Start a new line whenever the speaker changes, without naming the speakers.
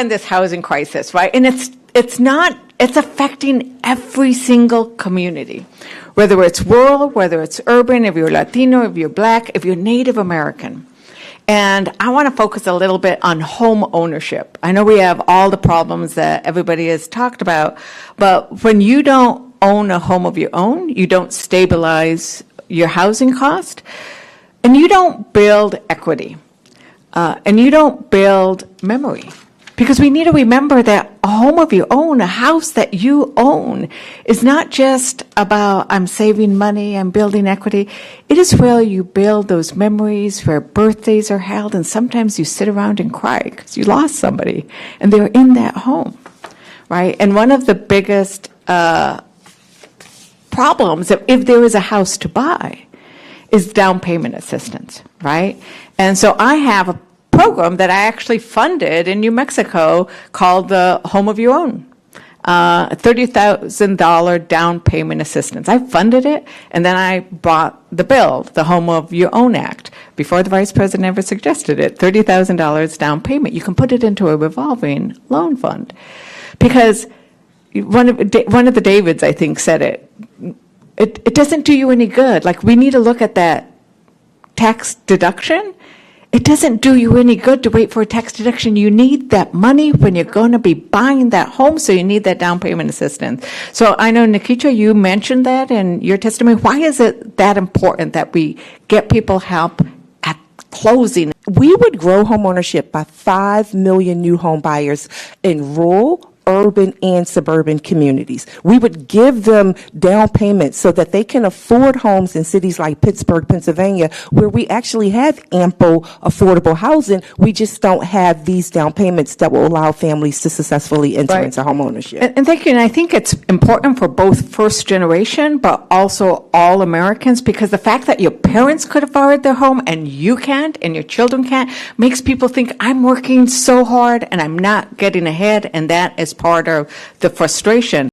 in this housing crisis, right? And it's affecting every single community, whether it's rural, whether it's urban, if you're Latino, if you're Black, if you're Native American. And I want to focus a little bit on home ownership. I know we have all the problems that everybody has talked about, but when you don't own a home of your own, you don't stabilize your housing cost, and you don't build equity, and you don't build memory. Because we need to remember that a home of your own, a house that you own, is not just about I'm saving money, I'm building equity. It is where you build those memories, where birthdays are held, and sometimes you sit around and cry because you lost somebody, and they're in that home, right? And one of the biggest problems, if there is a house to buy, is down payment assistance, right? And so I have a program that I actually funded in New Mexico called the Home of Your Own, $30,000 down payment assistance. I funded it, and then I brought the bill, the Home of Your Own Act, before the Vice President ever suggested it, $30,000 down payment. You can put it into a revolving loan fund. Because one of the Davids, I think, said it doesn't do you any good. Like, we need to look at that tax deduction. It doesn't do you any good to wait for a tax deduction. You need that money when you're going to be buying that home, so you need that down payment assistance. So I know, Nikita, you mentioned that in your testimony. Why is it that important that we get people help at closing?
We would grow homeownership by 5 million new home buyers in rural, urban, and suburban communities. We would give them down payments so that they can afford homes in cities like Pittsburgh, Pennsylvania, where we actually have ample affordable housing. We just don't have these down payments that will allow families to successfully enter into home ownership.
And thank you. And I think it's important for both first generation, but also all Americans, because the fact that your parents could afford their home and you can't, and your children can't, makes people think I'm working so hard and I'm not getting ahead, and that is part of the frustration.